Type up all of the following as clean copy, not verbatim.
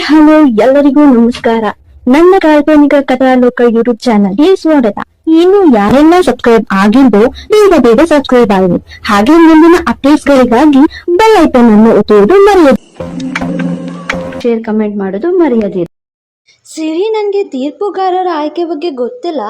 Hello ಎಲ್ಲರಿಗೂ ನಮಸ್ಕಾರ. ನನ್ನ ಕಾಲ್ಪನಿಕ ಕಥಾಲೋಕ ಯೂಟ್ಯೂಬ್ ಚಾನಲ್ಗೆ ಸ್ವಾಗತ. ಇನ್ನು ಯಾರೆಲ್ಲ ಸಬ್ಸ್ಕ್ರೈಬ್ ಆಗಿದ್ದು ಬೇಗ ಸಬ್ಸ್ಕ್ರೈಬ್ ಆಗಿ, ಹಾಗೆ ಮುಂದಿನ ಅಪ್ಡೇಟ್ಸ್ ಗಳಿಗಾಗಿ ಬೆಲ್ ಐಕಾನ್ ಅನ್ನು ಒತ್ತುವುದು ಮರೆಯದಿರಿ. ಶೇರ್ ಕಮೆಂಟ್ ಮಾಡೋದು ಮರೆಯದಿರಿ. ಸಿರಿ, ನನಗೆ ತೀರ್ಪುಗಾರರ ಆಯ್ಕೆ ಬಗ್ಗೆ ಗೊತ್ತಿಲ್ಲ,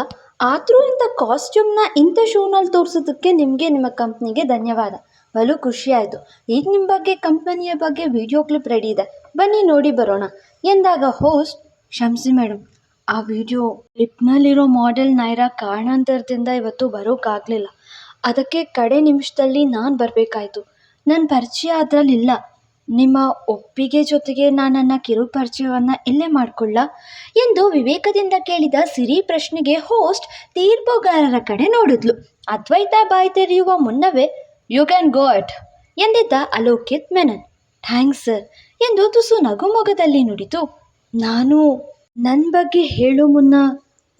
ಆದರೂ ಇಂಥ ಕಾಸ್ಟ್ಯೂಮ್ನ ಇಂಥ ಶೋನಲ್ಲಿ ತೋರಿಸೋದಕ್ಕೆ ನಿಮ್ಮ ಕಂಪ್ನಿಗೆ ಧನ್ಯವಾದ. ಬಲು ಖುಷಿ ಆಯಿತು. ಈಗ ನಿಮ್ಮ ಬಗ್ಗೆ, ಕಂಪನಿಯ ಬಗ್ಗೆ ವಿಡಿಯೋ ಕ್ಲಿಪ್ ರೆಡಿ ಇದೆ, ಬನ್ನಿ ನೋಡಿ ಬರೋಣ ಎಂದಾಗ ಹೋಸ್ಟ್, ಕ್ಷಮಿಸಿ ಮೇಡಮ್, ಆ ವಿಡಿಯೋ ಕ್ಲಿಪ್ನಲ್ಲಿರೋ ಮಾಡೆಲ್ ನೈರಾ ಕಾರಣಾಂತರದಿಂದ ಇವತ್ತು ಬರೋಕ್ಕಾಗಲಿಲ್ಲ. ಅದಕ್ಕೆ ಕಡೆ ನಿಮಿಷದಲ್ಲಿ ನಾನು ಬರಬೇಕಾಯ್ತು. ನನ್ನ ಪರಿಚಯ ಅದರಲ್ಲಿಲ್ಲ. ನಿಮ್ಮ ಒಪ್ಪಿಗೆ ಜೊತೆಗೆ ನಾನು ನನ್ನ ಕಿರು ಪರಿಚಯವನ್ನು ಇಲ್ಲೇ ಮಾಡಿಕೊಳ್ಳ ಎಂದು ವಿವೇಕದಿಂದ ಕೇಳಿದ ಸಿರಿ ಪ್ರಶ್ನೆಗೆ ಹೋಸ್ಟ್ ತೀರ್ಪುಗಾರರ ಕಡೆ ನೋಡಿದ್ಲು. ಅದ್ವೈತ ಬಾಯಿ ತೆರೆಯುವ ಮುನ್ನವೇ ಯು ಕ್ಯಾನ್ ಗೋ ಅಟ್ ಎಂದಿದ್ದ ಅಲೋಕಿತ್ ಮೆನನ್. ಥ್ಯಾಂಕ್ಸ್ ಸರ್ ಎಂದು ತುಸು ನಗುಮೊಗದಲ್ಲಿ ನುಡಿತು. ನಾನು ನನ್ನ ಬಗ್ಗೆ ಹೇಳೋ ಮುನ್ನ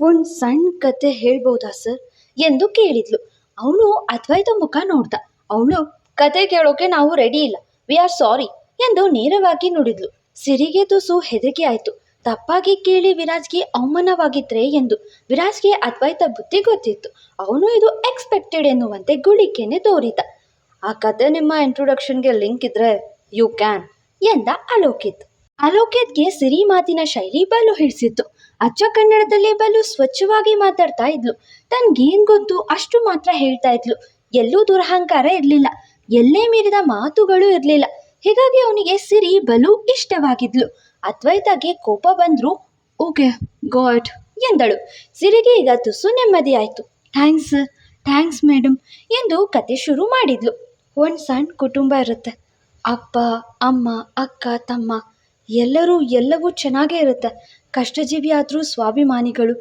ಒಂದು ಸಣ್ಣ ಕತೆ ಹೇಳ್ಬೋದಾ ಸರ್ ಎಂದು ಕೇಳಿದ್ಲು. ಅವನು ಅದ್ವೈತ ಮುಖ ನೋಡ್ದ. ಅವಳು, ಕತೆ ಕೇಳೋಕೆ ನಾವು ರೆಡಿ ಇಲ್ಲ, ವಿ ಆರ್ ಸಾರಿ ಎಂದು ನೇರವಾಗಿ ನುಡಿದ್ಲು. ಸಿರಿಗೆ ತುಸು ಹೆದರಿಕೆ ಆಯಿತು. ತಪ್ಪಾಗಿ ಕೇಳಿ ವಿರಾಜ್ಗೆ ಅವಮಾನವಾಗಿದ್ರೆ ಎಂದು. ವಿರಾಜ್ಗೆ ಅದ್ವೈತ ಬುದ್ಧಿ ಗೊತ್ತಿತ್ತು. ಅವನು ಇದು ಎಕ್ಸ್ಪೆಕ್ಟೆಡ್ ಎನ್ನುವಂತೆ ಗುಳಿಕೆನೆ ತೋರಿದ. ಆ ಕತೆ ನಿಮ್ಮ ಇಂಟ್ರೊಡಕ್ಷನ್ಗೆ ಲಿಂಕ್ ಇದ್ರೆ ಯು ಕ್ಯಾನ್ ಎಂದ ಅಲೋಕಿತ್. ಅಲೋಕಿತ್ಗೆ ಸಿರಿ ಮಾತಿನ ಶೈಲಿ ಬಲು ಹಿಡಿಸಿತ್ತು. ಅಚ್ಚ ಕನ್ನಡದಲ್ಲಿ ಬಲು ಸ್ವಚ್ಛವಾಗಿ ಮಾತಾಡ್ತಾ ಇದ್ಲು. ತನ್ಗೇನ್ ಗೊತ್ತು ಅಷ್ಟು ಮಾತ್ರ ಹೇಳ್ತಾ ಇದ್ಲು. ಎಲ್ಲೂ ದುರಹಂಕಾರ ಇರಲಿಲ್ಲ, ಎಲ್ಲೇ ಮೀರಿದ ಮಾತುಗಳು ಇರಲಿಲ್ಲ. ಹೀಗಾಗಿ ಅವನಿಗೆ ಸಿರಿ ಬಲು ಇಷ್ಟವಾಗಿದ್ಲು. ಅದ್ವೈತಾಗೆ ಕೋಪ ಬಂದ್ರು. ಓಕೆ ಗಾಡ್ ಎಂದಳು. ಸಿರಿಗೆ ಈಗ ತುಸು ನೆಮ್ಮದಿ ಆಯಿತು. ಥ್ಯಾಂಕ್ಸ್ ಸರ್, ಥ್ಯಾಂಕ್ಸ್ ಮೇಡಮ್ ಎಂದು ಕತೆ ಶುರು ಮಾಡಿದ್ಲು. ಒಂದು ಸಣ್ಣ ಕುಟುಂಬ ಇರುತ್ತೆ. ಅಪ್ಪ, ಅಮ್ಮ, ಅಕ್ಕ, ತಮ್ಮ, ಎಲ್ಲವೂ ಚೆನ್ನಾಗೇ ಇರುತ್ತೆ. ಕಷ್ಟಜೀವಿ ಆದರೂ ಸ್ವಾಭಿಮಾನಿಗಳು.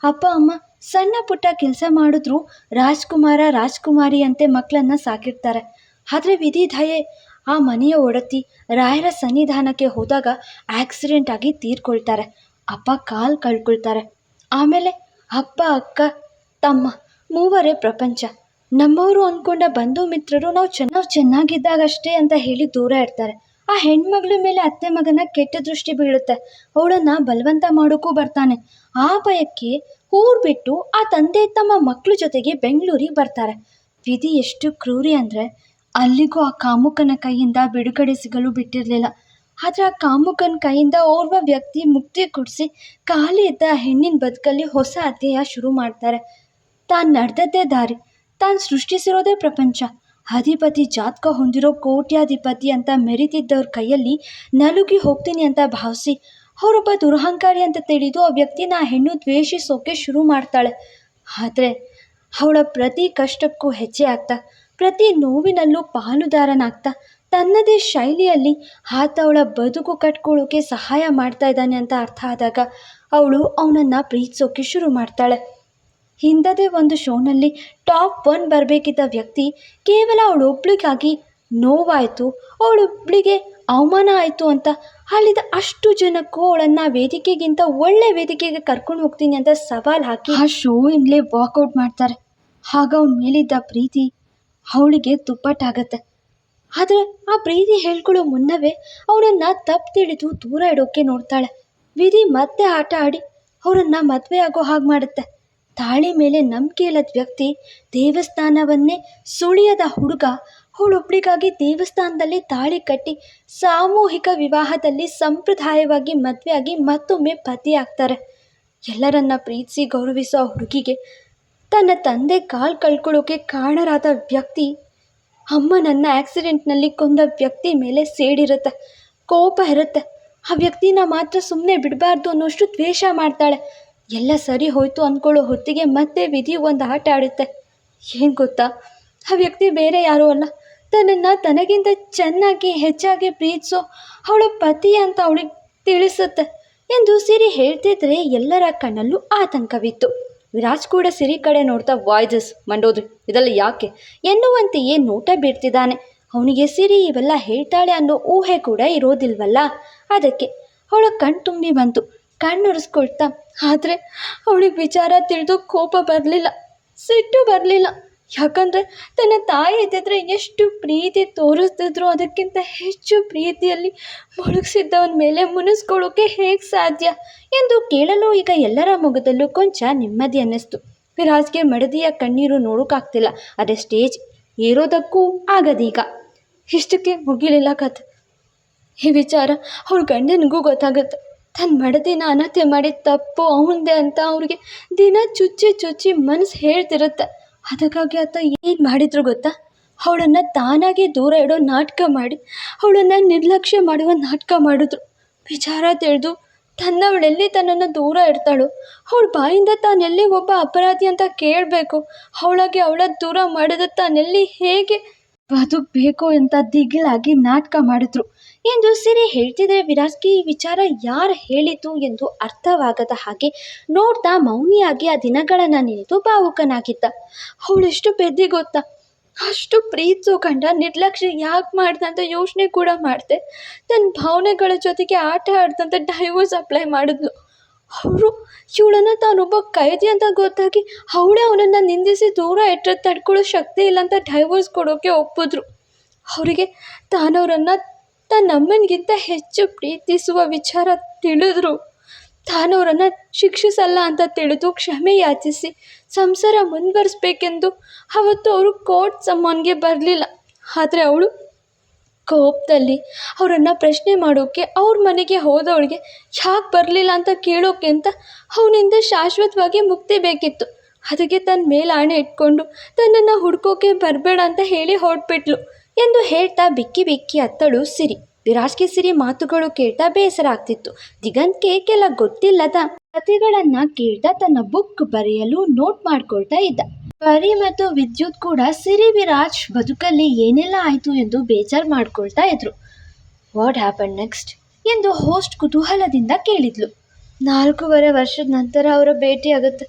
ಅಪ್ಪ ಅಮ್ಮ ಸಣ್ಣ ಪುಟ್ಟ ಕೆಲಸ ಮಾಡಿದ್ರು ರಾಜ್ಕುಮಾರಿ ಅಂತೆ ಮಕ್ಕಳನ್ನು ಸಾಕಿರ್ತಾರೆ. ಆದರೆ ವಿಧಿ ದಯೆ, ಆ ಮನೆಯ ಒಡತಿ ರಾಯರ ಸನ್ನಿಧಾನಕ್ಕೆ ಹೋದಾಗ ಆಕ್ಸಿಡೆಂಟ್ ಆಗಿ ತೀರ್ಕೊಳ್ತಾರೆ. ಅಪ್ಪ ಕಾಲು ಕಳ್ಕೊಳ್ತಾರೆ. ಆಮೇಲೆ ಅಪ್ಪ, ಅಕ್ಕ, ತಮ್ಮ ಮೂವರೇ ಪ್ರಪಂಚ. ನಮ್ಮವರು ಅಂದ್ಕೊಂಡ ಬಂಧು ಮಿತ್ರರು ನಾವು ಚೆನ್ನಾಗಿದ್ದಾಗಷ್ಟೇ ಅಂತ ಹೇಳಿ ದೂರ ಇರ್ತಾರೆ. ಆ ಹೆಣ್ಮಗಳ ಮೇಲೆ ಅತ್ತೆ ಮಗನ ಕೆಟ್ಟ ದೃಷ್ಟಿ ಬೀಳುತ್ತೆ. ಅವಳನ್ನು ಬಲವಂತ ಮಾಡೋಕ್ಕೂ ಬರ್ತಾನೆ. ಆ ಭಯಕ್ಕೆ ಊರು ಬಿಟ್ಟು ಆ ತಂದೆ ತಮ್ಮ ಮಕ್ಕಳ ಜೊತೆಗೆ ಬೆಂಗಳೂರಿಗೆ ಬರ್ತಾರೆ. ವಿಧಿ ಎಷ್ಟು ಕ್ರೂರಿ ಅಂದರೆ ಅಲ್ಲಿಗೂ ಆ ಕಾಮುಕನ ಕೈಯಿಂದ ಬಿಡುಗಡೆ ಸಿಗಲು ಬಿಟ್ಟಿರಲಿಲ್ಲ. ಆದರೆ ಆ ಕಾಮುಕನ ಕೈಯಿಂದ ಓರ್ವ ವ್ಯಕ್ತಿ ಮುಕ್ತಿ ಕೊಡಿಸಿ ಖಾಲಿ ಇದ್ದ ಹೆಣ್ಣಿನ ಬದುಕಲ್ಲಿ ಹೊಸ ಅಧ್ಯಾಯ ಶುರು ಮಾಡ್ತಾರೆ. ತಾನು ನಡೆದದ್ದೇ ದಾರಿ, ತಾನು ಸೃಷ್ಟಿಸಿರೋದೇ ಪ್ರಪಂಚ. ಅಧಿಪತಿ ಜಾತಕ ಹೊಂದಿರೋ ಕೋಟ್ಯಾಧಿಪತಿ ಅಂತ ಮೆರೀತಿದ್ದವ್ರ ಕೈಯಲ್ಲಿ ನಲುಗಿ ಹೋಗ್ತೀನಿ ಅಂತ ಭಾವಿಸಿ ಅವರೊಬ್ಬ ದುರಹಂಕಾರಿ ಅಂತ ತಿಳಿದು ಆ ವ್ಯಕ್ತಿನ ಆ ಹೆಣ್ಣು ದ್ವೇಷಿಸೋಕೆ ಶುರು ಮಾಡ್ತಾಳೆ. ಆದರೆ ಅವಳ ಪ್ರತಿ ಕಷ್ಟಕ್ಕೂ ಹೆಜ್ಜೆ ಆಗ್ತಾ, ಪ್ರತಿ ನೋವಿನಲ್ಲೂ ಪಾಲುದಾರನಾಗ್ತಾ, ತನ್ನದೇ ಶೈಲಿಯಲ್ಲಿ ಆತ ಅವಳ ಬದುಕು ಕಟ್ಕೊಳ್ಳೋಕೆ ಸಹಾಯ ಮಾಡ್ತಾ ಇದ್ದಾನೆ ಅಂತ ಅರ್ಥ ಆದಾಗ ಅವಳು ಅವನನ್ನು ಪ್ರೀತಿಸೋಕೆ ಶುರು ಮಾಡ್ತಾಳೆ. ಹಿಂದದೇ ಒಂದು ಶೋನಲ್ಲಿ ಟಾಪ್ 1 ಬರಬೇಕಿದ್ದ ವ್ಯಕ್ತಿ ಕೇವಲ ಅವಳೊಬ್ಳಿಗಾಗಿ ನೋವಾಯಿತು, ಅವಳೊಬ್ಳಿಗೆ ಅವಮಾನ ಆಯಿತು ಅಂತ ಅಲ್ಲಿದ್ದ ಅಷ್ಟು ಜನಕ್ಕೂ ಅವಳನ್ನು ವೇದಿಕೆಗಿಂತ ಒಳ್ಳೆ ವೇದಿಕೆಗೆ ಕರ್ಕೊಂಡು ಹೋಗ್ತೀನಿ ಅಂತ ಸವಾಲು ಹಾಕಿ ಆ ಶೋಯಿಂದಲೇ ವಾಕೌಟ್ ಮಾಡ್ತಾರೆ. ಆಗ ಅವನ ಮೇಲಿದ್ದ ಪ್ರೀತಿ ಅವಳಿಗೆ ದುಪ್ಪಟ್ಟಾಗತ್ತೆ. ಆದರೆ ಆ ಪ್ರೀತಿ ಹೇಳ್ಕೊಳ್ಳೋ ಮುನ್ನವೇ ಅವನನ್ನು ತಪ್ಪು ತಿಳಿದು ದೂರ ಇಡೋಕ್ಕೆ ನೋಡ್ತಾಳೆ. ವಿಧಿ ಮತ್ತೆ ಆಟ ಆಡಿ ಅವರನ್ನು ಮದುವೆ ಆಗೋ ಹಾಗೆ ಮಾಡುತ್ತೆ. ತಾಳಿ ಮೇಲೆ ನಂಬಿಕೆ ಇಲ್ಲದ ವ್ಯಕ್ತಿ, ದೇವಸ್ಥಾನವನ್ನೇ ಸುಳಿಯದ ಹುಡುಗ ಅವಳೊಬ್ಳಿಗಾಗಿ ದೇವಸ್ಥಾನದಲ್ಲಿ ತಾಳಿ ಕಟ್ಟಿ ಸಾಮೂಹಿಕ ವಿವಾಹದಲ್ಲಿ ಸಂಪ್ರದಾಯವಾಗಿ ಮದುವೆಯಾಗಿ ಮತ್ತೊಮ್ಮೆ ಪತಿ ಆಗ್ತಾರೆ. ಎಲ್ಲರನ್ನ ಪ್ರೀತಿಸಿ ಗೌರವಿಸೋ ಹುಡುಗಿಗೆ ತನ್ನ ತಂದೆ ಕಾಲು ಕಳ್ಕೊಳ್ಳೋಕೆ ಕಾರಣರಾದ ವ್ಯಕ್ತಿ, ಅಮ್ಮನನ್ನ ಆಕ್ಸಿಡೆಂಟ್ನಲ್ಲಿ ಕೊಂದ ವ್ಯಕ್ತಿ ಮೇಲೆ ಸೇಡಿರುತ್ತೆ, ಕೋಪ ಇರುತ್ತೆ. ಆ ವ್ಯಕ್ತಿನ ಮಾತ್ರ ಸುಮ್ಮನೆ ಬಿಡಬಾರ್ದು ಅನ್ನೋಷ್ಟು ದ್ವೇಷ ಮಾಡ್ತಾಳೆ. ಎಲ್ಲ ಸರಿ ಹೋಯ್ತು ಅಂದ್ಕೊಳ್ಳೋ ಹೊತ್ತಿಗೆ ಮತ್ತೆ ವಿಧಿ ಒಂದು ಆಟ ಆಡುತ್ತೆ. ಏನು ಗೊತ್ತಾ, ಆ ವ್ಯಕ್ತಿ ಬೇರೆ ಯಾರೂ ಅಲ್ಲ, ತನ್ನನ್ನು ತನಗಿಂತ ಚೆನ್ನಾಗಿ ಹೆಚ್ಚಾಗಿ ಪ್ರೀತಿಸೋ ಅವಳ ಪತಿ ಅಂತ ಅವಳಿಗೆ ತಿಳಿಸುತ್ತೆ ಎಂದು ಸಿರಿ ಹೇಳ್ತಿದ್ರೆ ಎಲ್ಲರ ಕಣ್ಣಲ್ಲೂ ಆತಂಕವಿತ್ತು. ವಿರಾಜ್ ಕೂಡ ಸಿರಿ ಕಡೆ ನೋಡ್ತಾ, ವಾಯ್ಸಸ್ ಮಂಡೋದ್ರಿ ಇದೆಲ್ಲ ಯಾಕೆ ಎನ್ನುವಂತೆಯೇ ನೋಟ ಬೀರ್ತಿದ್ದಾನೆ. ಅವನಿಗೆ ಸಿರಿ ಇವೆಲ್ಲ ಹೇಳ್ತಾಳೆ ಅನ್ನೋ ಊಹೆ ಕೂಡ ಇರೋದಿಲ್ವಲ್ಲ. ಅದಕ್ಕೆ ಅವಳ ಕಣ್ ತುಂಬಿ ಬಂತು. ಕಣ್ಣುರಿಸ್ಕೊಳ್ತಾ, ಆದರೆ ಅವಳಿಗೆ ವಿಚಾರ ತಿಳಿದು ಕೋಪ ಬರಲಿಲ್ಲ, ಸಿಟ್ಟು ಬರಲಿಲ್ಲ. ಯಾಕಂದರೆ ತನ್ನ ತಾಯಿ ಇದ್ದಿದ್ರೆ ಎಷ್ಟು ಪ್ರೀತಿ ತೋರಿಸ್ತಿದ್ರು, ಅದಕ್ಕಿಂತ ಹೆಚ್ಚು ಪ್ರೀತಿಯಲ್ಲಿ ಮುಳುಗಿಸಿದ್ದವನ ಮೇಲೆ ಮುನಿಸ್ಕೊಳ್ಳೋಕೆ ಹೇಗೆ ಸಾಧ್ಯ ಎಂದು ಕೇಳಲು ಈಗ ಎಲ್ಲರ ಮೊಗದಲ್ಲೂ ಕೊಂಚ ನೆಮ್ಮದಿ ಅನ್ನಿಸ್ತು. ವಿರಾಜ್ಗೆ ಮಡದಿಯ ಕಣ್ಣೀರು ನೋಡೋಕ್ಕಾಗ್ತಿಲ್ಲ, ಅದೇ ಸ್ಟೇಜ್ ಏರೋದಕ್ಕೂ ಆಗದೀಗ. ಇಷ್ಟಕ್ಕೆ ಮುಗಿಲಿಲ್ಲ ಕತೆ. ಈ ವಿಚಾರ ಅವ್ರ ಗಂಡನಿಗೂ ಗೊತ್ತಾಗುತ್ತೆ. ತನ್ನ ಮಡದಿನ ಅನಥೆ ಮಾಡಿದ ತಪ್ಪು ಅವನದೇ ಅಂತ ಅವ್ರಿಗೆ ದಿನ ಚುಚ್ಚಿ ಚುಚ್ಚಿ ಮನಸ್ಸು ಹೇಳ್ತಿರುತ್ತೆ. ಅದಕ್ಕಾಗಿ ಆತ ಏನು ಮಾಡಿದ್ರು ಗೊತ್ತಾ, ಅವಳನ್ನು ತಾನಾಗೆ ದೂರ ಇಡೋ ನಾಟಕ ಮಾಡಿ ಅವಳನ್ನು ನಿರ್ಲಕ್ಷ್ಯ ಮಾಡುವ ನಾಟಕ ಮಾಡಿದ್ರು. ವಿಚಾರ ತಿಳಿದು ತನ್ನವಳೆಲ್ಲಿ ತನ್ನನ್ನು ದೂರ ಇಡ್ತಾಳೋ, ಅವಳ ಬಾಯಿಂದ ತಾನೆಲ್ಲಿ ಒಬ್ಬ ಅಪರಾಧಿ ಅಂತ ಕೇಳಬೇಕು, ಅವಳಾಗೆ ಅವಳ ದೂರ ಮಾಡಿದ ತಾನೆಲ್ಲಿ ಹೇಗೆ ಬದುಕಬೇಕು ಅಂತ ದಿಗಿಲಾಗಿ ನಾಟಕ ಮಾಡಿದ್ರು ಎಂದು ಸಿರಿ ಹೇಳ್ತಿದ್ರೆ ವಿರಾಜ್ಗೆ ಈ ವಿಚಾರ ಯಾರು ಹೇಳಿತು ಎಂದು ಅರ್ಥವಾಗದ ಹಾಗೆ ನೋಡ್ತಾ ಮೌನಿಯಾಗಿ ಆ ದಿನಗಳನ್ನು ನೆನೆದು ಭಾವುಕನಾಗಿದ್ದ. ಅವಳೆಷ್ಟು ಪೆದ್ದಿ ಗೊತ್ತಾ, ಅಷ್ಟು ಪ್ರೀತಿಸೋ ಗಂಡ ನಿರ್ಲಕ್ಷ್ಯ ಯಾಕೆ ಮಾಡ್ದೆ ಅಂತ ಯೋಚನೆ ಕೂಡ ಮಾಡಿದೆ ತನ್ನ ಭಾವನೆಗಳ ಜೊತೆಗೆ ಆಟ ಆಡ್ದಂತೆ ಡೈವೋರ್ಸ್ ಅಪ್ಲೈ ಮಾಡಿದ್ಲು. ಅವರು ಇವಳನ್ನು ತಾನೊಬ್ಬ ಕೈದಿ ಅಂತ ಗೊತ್ತಾಗಿ ಅವಳೇ ಅವನನ್ನು ನಿಂದಿಸಿ ದೂರ ಇಟ್ಟರೆ ತಡ್ಕೊಳ್ಳೋ ಶಕ್ತಿ ಇಲ್ಲ ಅಂತ ಡೈವೋರ್ಸ್ ಕೊಡೋಕೆ ಒಪ್ಪಿದ್ರು. ಅವರಿಗೆ ತಾನವರನ್ನು ತನ್ನಮ್ಮನಿಗಿಂತ ಹೆಚ್ಚು ಪ್ರೀತಿಸುವ ವಿಚಾರ ತಿಳಿದ್ರು. ತಾನವರನ್ನು ಶಿಕ್ಷಿಸಲ್ಲ ಅಂತ ತಿಳಿದು ಕ್ಷಮೆ ಯಾಚಿಸಿ ಸಂಸಾರ ಮುಂದುವರಿಸ್ಬೇಕೆಂದು ಅವತ್ತು ಅವರು ಕೋರ್ಟ್ ಸಮ್ಮನ್ಗೆ ಬರಲಿಲ್ಲ. ಆದರೆ ಅವಳು ಕೋಪದಲ್ಲಿ ಅವರನ್ನು ಪ್ರಶ್ನೆ ಮಾಡೋಕ್ಕೆ ಅವ್ರ ಮನೆಗೆ ಹೋದವಳಿಗೆ ಯಾಕೆ ಬರಲಿಲ್ಲ ಅಂತ ಕೇಳೋಕೆ ಅಂತ ಅವನಿಂದ ಶಾಶ್ವತವಾಗಿ ಮುಕ್ತಿ ಬೇಕಿತ್ತು. ಅದಕ್ಕೆ ತನ್ನ ಮೇಲೆ ಆಣೆ ಇಟ್ಕೊಂಡು ತನ್ನನ್ನು ಹುಡ್ಕೋಕೆ ಬರಬೇಡ ಅಂತ ಹೇಳಿ ಹೊರಟ್ಬಿಟ್ಲು ಎಂದು ಹೇಳ್ತಾ ಬಿಕ್ಕಿ ಬಿಕ್ಕಿ ಅತ್ತಳು ಸಿರಿ. ವಿರಾಜ್ಗೆ ಸಿರಿ ಮಾತುಗಳು ಕೇಳ್ತಾ ಬೇಸರ ಆಗ್ತಿತ್ತು. ದಿಗಂತ್ಗೆ ಕೆಲ ಗೊತ್ತಿಲ್ಲದ ಕಥೆಗಳನ್ನು ಕೇಳ್ತಾ ತನ್ನ ಬುಕ್ ಬರೆಯಲು ನೋಟ್ ಮಾಡ್ಕೊಳ್ತಾ ಇದ್ದ. ಪರಿ ಮತ್ತು ವಿದ್ಯುತ್ ಕೂಡ ಸಿರಿ ವಿರಾಜ್ ಬದುಕಲ್ಲಿ ಏನೆಲ್ಲ ಆಯಿತು ಎಂದು ಬೇಜಾರು ಮಾಡ್ಕೊಳ್ತಾ ಇದ್ರು. ವಾಟ್ ಹ್ಯಾಪನ್ ನೆಕ್ಸ್ಟ್ ಎಂದು ಹೋಸ್ಟ್ ಕುತೂಹಲದಿಂದ ಕೇಳಿದ್ಲು. 4.5 ವರ್ಷದ ನಂತರ ಅವರ ಭೇಟಿ ಆಗುತ್ತೆ.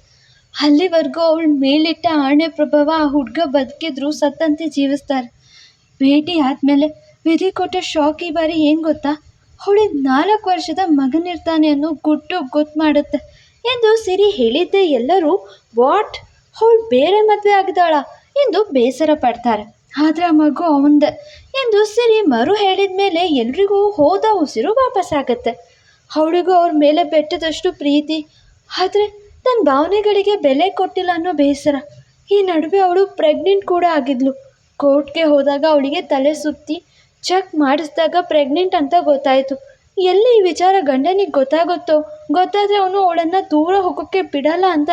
ಅಲ್ಲಿವರೆಗೂ ಅವಳ ಮೇಲಿಟ್ಟ ಆಣೆ ಪ್ರಭಾವ ಆ ಹುಡುಗ ಬದುಕಿದ್ರು ಸತ್ತಂತೆ ಜೀವಿಸ್ತಾರೆ. ಭೇಟಿ ಆದಮೇಲೆ ವಿಧಿ ಕೊಟ್ಟ ಶಾಕ್ ಈ ಬಾರಿ ಏನು ಗೊತ್ತಾ, ಅವಳಿಗೆ 4 ವರ್ಷದ ಮಗನಿರ್ತಾನೆ ಅನ್ನೋ ಗುಟ್ಟು ಗೊತ್ತು ಮಾಡುತ್ತೆ ಎಂದು ಸಿರಿ ಹೇಳಿದ್ದೆ ಎಲ್ಲರೂ ವಾಟ್, ಅವಳು ಬೇರೆ ಮದುವೆ ಆಗಿದ್ದಾಳ ಎಂದು ಬೇಸರ ಪಡ್ತಾರೆ. ಆದರೆ ಆ ಮಗು ಅವಂದೆ ಎಂದು ಸಿರಿ ಮರು ಹೇಳಿದ ಮೇಲೆ ಎಲ್ರಿಗೂ ಹೋದ ಉಸಿರು ವಾಪಸ್ಸಾಗತ್ತೆ. ಅವಳಿಗೂ ಅವ್ರ ಮೇಲೆ ಬೆಟ್ಟದಷ್ಟು ಪ್ರೀತಿ, ಆದರೆ ತನ್ನ ಭಾವನೆಗಳಿಗೆ ಬೆಲೆ ಕೊಟ್ಟಿಲ್ಲ ಅನ್ನೋ ಬೇಸರ. ಈ ನಡುವೆ ಅವಳು ಪ್ರೆಗ್ನೆಂಟ್ ಕೂಡ ಆಗಿದ್ಲು. ಕೋರ್ಟ್ಗೆ ಹೋದಾಗ ಅವಳಿಗೆ ತಲೆ ಸುತ್ತಿ ಚೆಕ್ ಮಾಡಿಸಿದಾಗ ಪ್ರೆಗ್ನೆಂಟ್ ಅಂತ ಗೊತ್ತಾಯಿತು. ಎಲ್ಲಿ ಈ ವಿಚಾರ ಗಂಡನಿಗೆ ಗೊತ್ತಾದರೆ ಅವನು ಅವಳನ್ನು ದೂರ ಹೋಗೋಕ್ಕೆ ಬಿಡಲ್ಲ ಅಂತ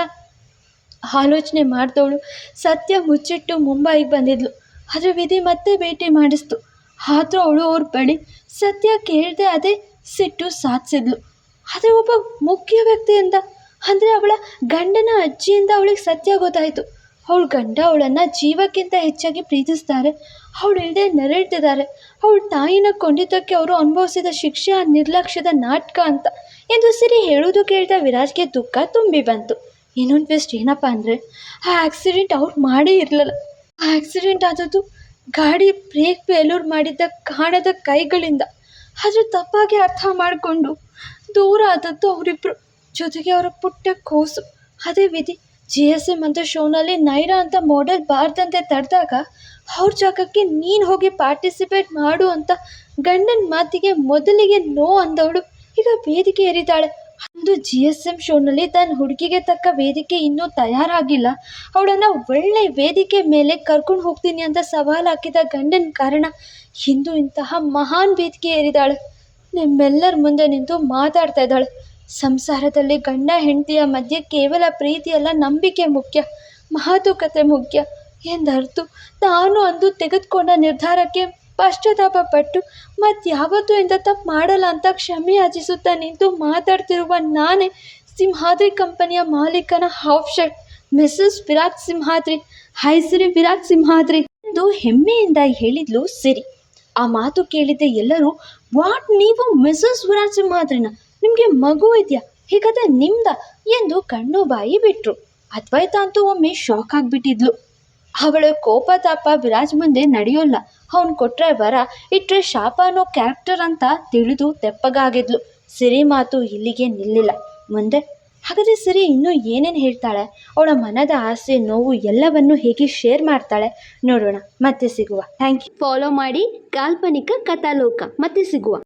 ಆಲೋಚನೆ ಮಾಡಿದವಳು ಸತ್ಯ ಮುಚ್ಚಿಟ್ಟು ಮುಂಬೈಗೆ ಬಂದಿದ್ಲು. ಆದರೆ ವಿಧಿ ಮತ್ತೆ ಭೇಟಿ ಮಾಡಿಸ್ತು. ಆದರೂ ಅವಳು ಅವ್ರ ಬಳಿ ಸತ್ಯ ಕೇಳದೆ ಅದೇ ಸಿಟ್ಟು ಸಾಧಿಸಿದ್ಲು. ಆದರೆ ಒಬ್ಬ ಮುಖ್ಯ ವ್ಯಕ್ತಿಯಿಂದ ಅಂದರೆ ಅವಳ ಗಂಡನ ಅಜ್ಜಿಯಿಂದ ಅವಳಿಗೆ ಸತ್ಯ ಗೊತ್ತಾಯಿತು. ಅವಳ ಗಂಡ ಅವಳನ್ನು ಜೀವಕ್ಕಿಂತ ಹೆಚ್ಚಾಗಿ ಪ್ರೀತಿಸ್ತಾರೆ, ಅವಳು ಇಲ್ಲದೆ ನೆರಳ್ತಿದ್ದಾರೆ. ಅವಳ ತಾಯಿನ ಕೊಂದಿದ್ದಕ್ಕೆ ಅವರು ಅನುಭವಿಸಿದ ಶಿಕ್ಷೆ ಆ ನಿರ್ಲಕ್ಷ್ಯದ ನಾಟಕ ಅಂತ ಎಂದು ಸಿರಿ ಹೇಳೋದು ಕೇಳ್ತಾ ವಿರಾಜ್ಗೆ ದುಃಖ ತುಂಬಿ ಬಂತು. ಇನ್ನೊಂದು ಟ್ವಿಸ್ಟ್ ಏನಪ್ಪ ಅಂದರೆ, ಆ ಆಕ್ಸಿಡೆಂಟ್ ಅವ್ರು ಮಾಡೇ ಇರಲಿಲ್ಲ. ಆ ಆಕ್ಸಿಡೆಂಟ್ ಆದದ್ದು ಗಾಡಿ ಬ್ರೇಕ್ ಫೇಲ್ಯೂರ್ ಮಾಡಿದ್ದ ಕಾಣದ ಕೈಗಳಿಂದ. ಆದರೆ ತಪ್ಪಾಗಿ ಅರ್ಥ ಮಾಡಿಕೊಂಡು ದೂರ ಆದದ್ದು ಅವರಿಬ್ಬರು, ಜೊತೆಗೆ ಅವರ ಪುಟ್ಟ ಕೂಸು. ಅದೇ ವಿಧಿ GSM ಅಂತ ಶೋನಲ್ಲಿ ನೈರಾ ಅಂತ ಮಾಡೆಲ್ ಬಾರ್ದಂತೆ ತಡೆದಾಗ ಅವ್ರ ಜಾಗಕ್ಕೆ ನೀನು ಹೋಗಿ ಪಾರ್ಟಿಸಿಪೇಟ್ ಮಾಡು ಅಂತ ಗಂಡನ ಮಾತಿಗೆ ಮೊದಲಿಗೆ ನೋ ಅಂದವಳು ಈಗ ವೇದಿಕೆ ಏರಿದ್ದಾಳೆ. ಒಂದು GSM ಶೋನಲ್ಲಿ ತನ್ನ ಹುಡುಗಿಗೆ ತಕ್ಕ ವೇದಿಕೆ ಇನ್ನೂ ತಯಾರಾಗಿಲ್ಲ, ಅವಳನ್ನು ಒಳ್ಳೆ ವೇದಿಕೆ ಮೇಲೆ ಕರ್ಕೊಂಡು ಹೋಗ್ತೀನಿ ಅಂತ ಸವಾಲು ಹಾಕಿದ ಗಂಡನ ಕಾರಣ ಇಂದು ಇಂತಹ ಮಹಾನ್ ವೇದಿಕೆ ಏರಿದ್ದಾಳೆ. ನಿಮ್ಮೆಲ್ಲರ ಮುಂದೆ ನಿಂತು ಮಾತಾಡ್ತಾ ಇದ್ದಾಳೆ. ಸಂಸಾರದಲ್ಲಿ ಗಂಡ ಹೆಂಡತಿಯ ಮಧ್ಯೆ ಕೇವಲ ಪ್ರೀತಿಯಲ್ಲ, ನಂಬಿಕೆ ಮುಖ್ಯ, ಮಾತುಕತೆ ಮುಖ್ಯ ಎಂದರ್ತು ತಾನು ಅಂದು ತೆಗೆದುಕೊಂಡ ನಿರ್ಧಾರಕ್ಕೆ ಪಶ್ಚಾತ್ತಾಪ ಪಟ್ಟು ಮತ್ಯಾವತ್ತೂ ಇಂಥ ತಪ್ಪು ಮಾಡಲ್ಲ ಅಂತ ಕ್ಷಮೆ ಯಾಚಿಸುತ್ತಾ ನಿಂತು ಮಾತಾಡ್ತಿರುವ ನಾನೇ ಸಿಂಹಾದ್ರಿ ಕಂಪನಿಯ ಮಾಲೀಕನ half shirt Mrs Viraj Simhadri. Hi Siri, Viraj Simhadri ಎಂದು ಹೆಮ್ಮೆಯಿಂದ ಹೇಳಿದ್ಲು ಸಿರಿ. ಆ ಮಾತು ಕೇಳಿದ್ದ ಎಲ್ಲರೂ ವಾಟ್, ನೀವು ಮಿಸಸ್ ವಿರಾಜ್ ಸಿಂಹಾದ್ರಿನ? ನಿಮಗೆ ಮಗು ಇದೆಯಾ? ಹೀಗದೆ ನಿಮ್ದ ಎಂದು ಕಣ್ಣು ಬಾಯಿ ಬಿಟ್ರು. ಅದ್ವೈತ ಅಂತೂ ಒಮ್ಮೆ ಶಾಕ್ ಆಗಿಬಿಟ್ಟಿದ್ಲು. ಅವಳ ಕೋಪ ತಾಪ ವಿರಾಜ್ ಮುಂದೆ ನಡೆಯೋಲ್ಲ. ಅವನು ಕೊಟ್ಟರೆ ವರ, ಇಟ್ಟರೆ ಶಾಪ ಅನ್ನೋ ಕ್ಯಾರೆಕ್ಟರ್ ಅಂತ ತಿಳಿದು ತೆಪ್ಪಗಾಗಿದ್ಲು. ಸಿರಿ ಮಾತು ಇಲ್ಲಿಗೆ ನಿಲ್ಲಿಲ್ಲ. ಮುಂದೆ ಹಾಗಾದರೆ ಸರಿ, ಇನ್ನೂ ಏನೇನು ಹೇಳ್ತಾಳೆ, ಅವಳ ಮನದ ಆಸೆ ನೋವು ಎಲ್ಲವನ್ನು ಹೇಗೆ ಶೇರ್ ಮಾಡ್ತಾಳೆ ನೋಡೋಣ. ಮತ್ತೆ ಸಿಗುವ. Thank you. ಫಾಲೋ ಮಾಡಿ ಕಾಲ್ಪನಿಕ ಕಥಾಲೋಕ. ಮತ್ತೆ ಸಿಗುವ.